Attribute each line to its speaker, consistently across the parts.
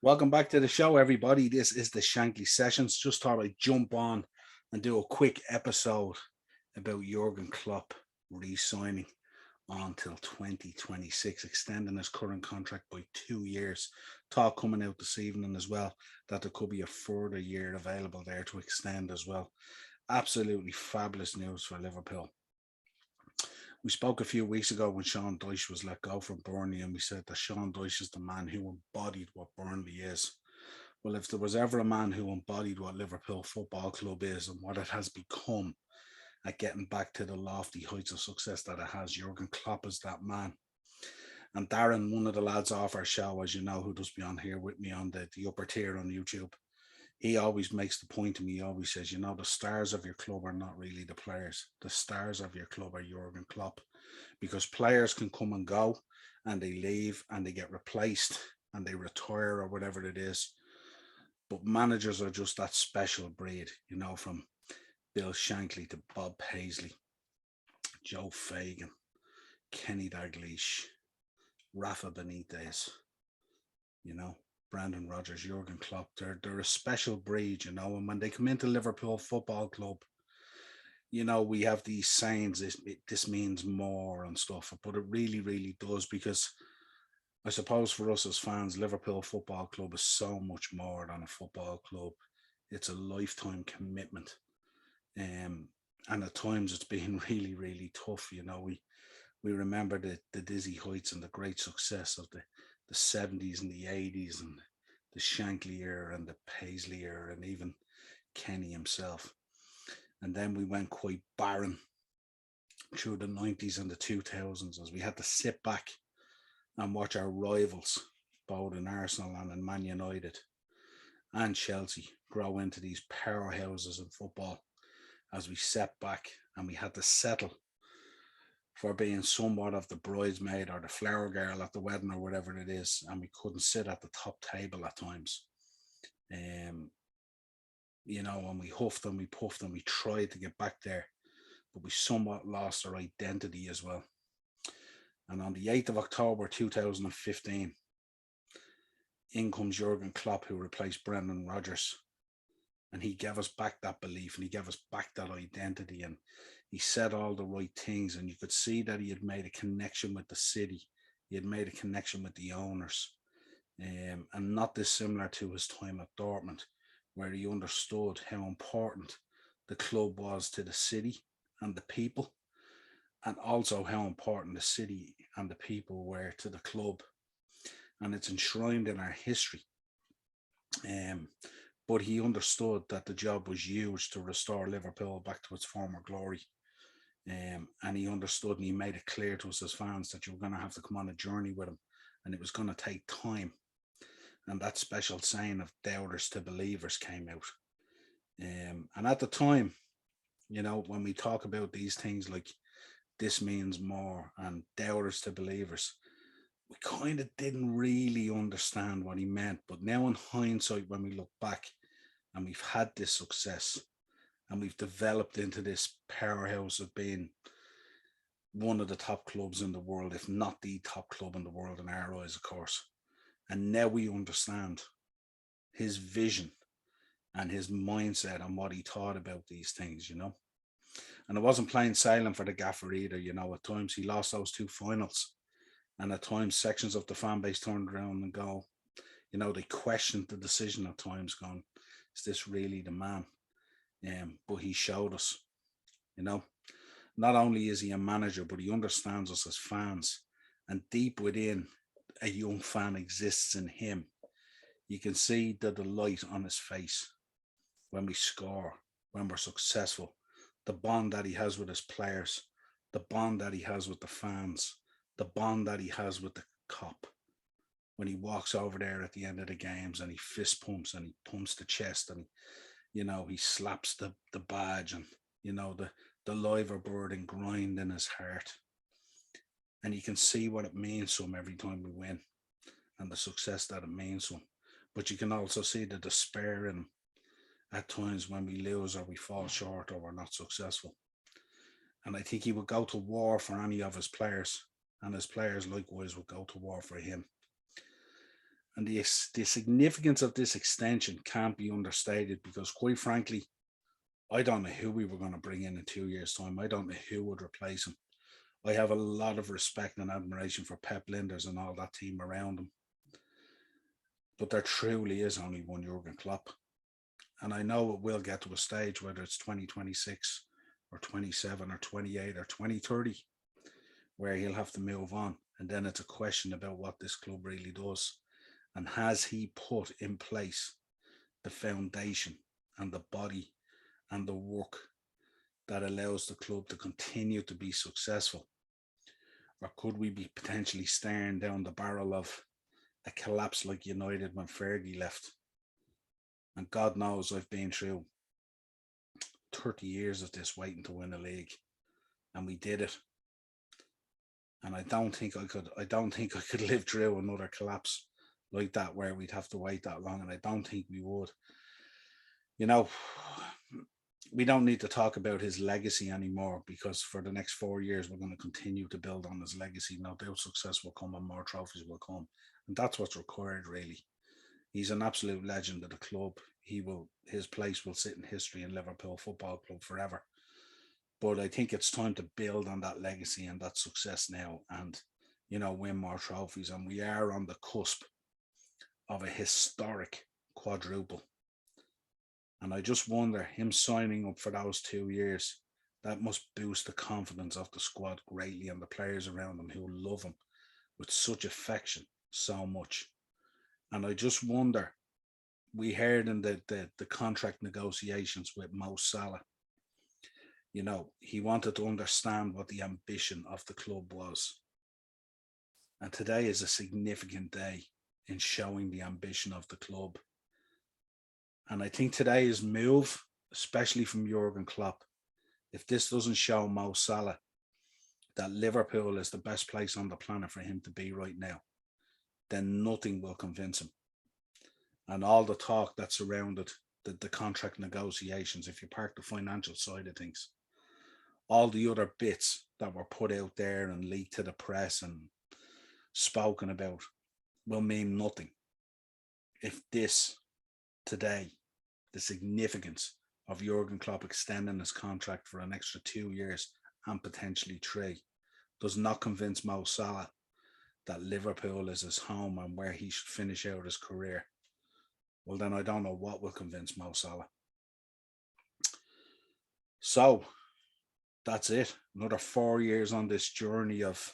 Speaker 1: Welcome back to the show, everybody. This is the Shankly Sessions. Just thought I'd jump on and do a quick episode about Jurgen Klopp re-signing until 2026, extending his current contract by 2 years. Talk coming out this evening as well that there could be a further year available there to extend as well. Absolutely fabulous news for Liverpool. We spoke a few weeks ago when Sean Dyche was let go from Burnley, and we said that Sean Dyche is the man who embodied what Burnley is. Well, if there was ever a man who embodied what Liverpool Football Club is and what it has become at getting back to the lofty heights of success that it has, Jurgen Klopp is that man. And Darren, one of the lads off our show, as you know, who does be on here with me on the upper tier on YouTube, he always makes the point to me. He always says, the stars of your club are not really the players. The stars of your club are Jurgen Klopp, because players can come and go and they leave and they get replaced and they retire or whatever it is. But managers are just that special breed, from Bill Shankly to Bob Paisley, Joe Fagan, Kenny Dalglish, Rafa Benitez, Brendan Rodgers, Jurgen Klopp. They're a special breed, and when they come into Liverpool Football Club, we have these sayings, this means more and stuff, but it really, really does, because I suppose for us as fans, Liverpool Football Club is so much more than a football club. It's a lifetime commitment. And at times it's been really, really tough. We remember the dizzy heights and the great success of the 70s and the 80s and the Shankly era and the Paisley era and even Kenny himself. And then we went quite barren through the 90s and the 2000s as we had to sit back and watch our rivals, both in Arsenal and in Man United and Chelsea, grow into these powerhouses in football as we sat back and we had to settle for being somewhat of the bridesmaid or the flower girl at the wedding or whatever it is, and we couldn't sit at the top table at times. And we huffed and we puffed and we tried to get back there, but we somewhat lost our identity as well. And on the 8th of October 2015, in comes Jurgen Klopp, who replaced Brendan Rodgers. And he gave us back that belief and he gave us back that identity. And he said all the right things. And you could see that he had made a connection with the city. He had made a connection with the owners. And not dissimilar to his time at Dortmund, where he understood how important the club was to the city and the people, and also how important the city and the people were to the club. And it's enshrined in our history. But he understood that the job was huge to restore Liverpool back to its former glory. And he understood and he made it clear to us as fans that you were going to have to come on a journey with him, and it was going to take time. And that special saying of doubters to believers came out. And at the time, when we talk about these things like this means more and doubters to believers, we kind of didn't really understand what he meant. But now in hindsight, when we look back and we've had this success and we've developed into this powerhouse of being one of the top clubs in the world, if not the top club in the world in our eyes, of course. And now we understand his vision and his mindset and what he thought about these things, And it wasn't plain sailing for the gaffer either, At times he lost those two finals. And at times sections of the fan base turned around and go, they questioned the decision at times, going, is this really the man? But he showed us, not only is he a manager, but he understands us as fans. And deep within, a young fan exists in him. You can see the delight on his face when we score, when we're successful, the bond that he has with his players, the bond that he has with the fans, the bond that he has with the cop. When he walks over there at the end of the games and he fist pumps and he pumps the chest and, he slaps the badge and, the liver bird and grind in his heart. And you can see what it means to him every time we win and the success that it means to him. But you can also see the despair in him at times when we lose or we fall short or we're not successful. And I think he would go to war for any of his players, and his players likewise would go to war for him. And the significance of this extension can't be understated because, quite frankly, I don't know who we were going to bring in 2 years' time. I don't know who would replace him. I have a lot of respect and admiration for Pep Linders and all that team around him. But there truly is only one Jurgen Klopp. And I know it will get to a stage, whether it's 2026 or 27 or 28 or 2030, where he'll have to move on. And then it's a question about what this club really does. And has he put in place the foundation and the body and the work that allows the club to continue to be successful? Or could we be potentially staring down the barrel of a collapse like United when Fergie left? And God knows I've been through 30 years of this waiting to win a league, and we did it. And I don't think I could live through another collapse like that where we'd have to wait that long, and I don't think we would. You know, we don't need to talk about his legacy anymore, because for the next 4 years we're going to continue to build on his legacy. No doubt success will come and more trophies will come, and that's what's required, really. He's an absolute legend of the club. His place will sit in history in Liverpool Football Club forever. But I think it's time to build on that legacy and that success now, and win more trophies. And we are on the cusp of a historic quadruple. And I just wonder, him signing up for those 2 years, that must boost the confidence of the squad greatly, and the players around him who love him with such affection so much. And I just wonder, we heard in the contract negotiations with Marsala, he wanted to understand what the ambition of the club was. And today is a significant day in showing the ambition of the club. And I think today's move, especially from Jurgen Klopp, if this doesn't show Mo Salah that Liverpool is the best place on the planet for him to be right now, then nothing will convince him. And all the talk that surrounded the contract negotiations, if you park the financial side of things, all the other bits that were put out there and leaked to the press and spoken about will mean nothing if this today, the significance of Jurgen Klopp extending his contract for an extra 2 years and potentially 3, does not convince Mo Salah that Liverpool is his home and where he should finish out his career, well, then I don't know what will convince Mo Salah. So that's it. Another 4 years on this journey of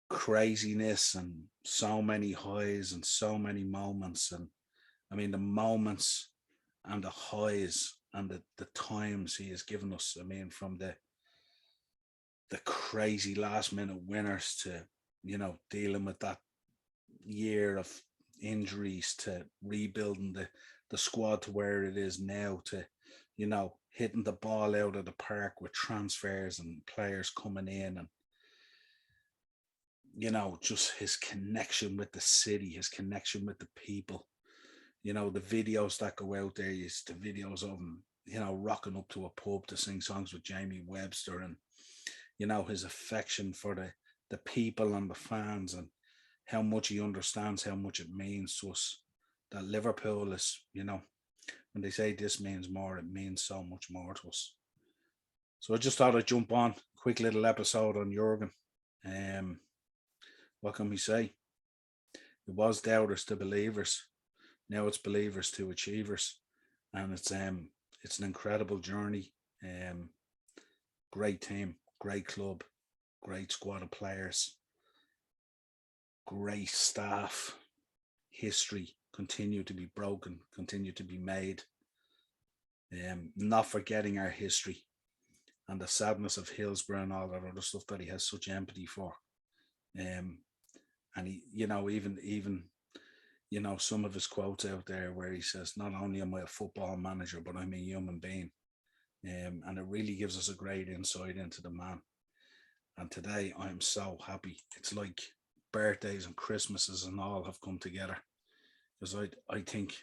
Speaker 1: craziness and so many highs and so many moments. And I mean, the moments and the highs and the times he has given us. I mean, from the crazy last minute winners to, dealing with that year of injuries, to rebuilding the squad to where it is now, to, hitting the ball out of the park with transfers and players coming in, and, just his connection with the city, his connection with the people. The videos that go out there, is the videos of him, rocking up to a pub to sing songs with Jamie Webster, and, his affection for the people and the fans, and how much he understands how much it means to us. That Liverpool is, when they say this means more, it means so much more to us. So I just thought I'd jump on, quick little episode on Jurgen. What can we say? It was doubters to believers. Now it's believers to achievers, and it's an incredible journey. Great team, great club, great squad of players, great staff. History continue to be broken, continue to be made. Not forgetting our history and the sadness of Hillsborough and all that other stuff that he has such empathy for. And he, even some of his quotes out there where he says, not only am I a football manager, but I'm a human being. And it really gives us a great insight into the man. And today I'm so happy. It's like birthdays and Christmases and all have come together. Because I think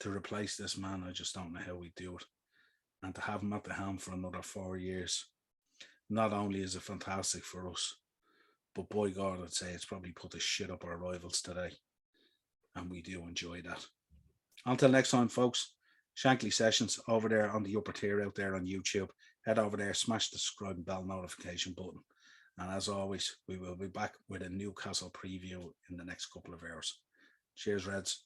Speaker 1: to replace this man, I just don't know how we do it. And to have him at the helm for another 4 years, not only is it fantastic for us, but by God, I'd say it's probably put the shit up our rivals today. and we do enjoy that. Until next time, folks, Shankly Sessions over there on the upper tier out there on YouTube. Head over there, smash the subscribe and bell notification button. And as always, we will be back with a Newcastle preview in the next couple of hours. Cheers, Reds.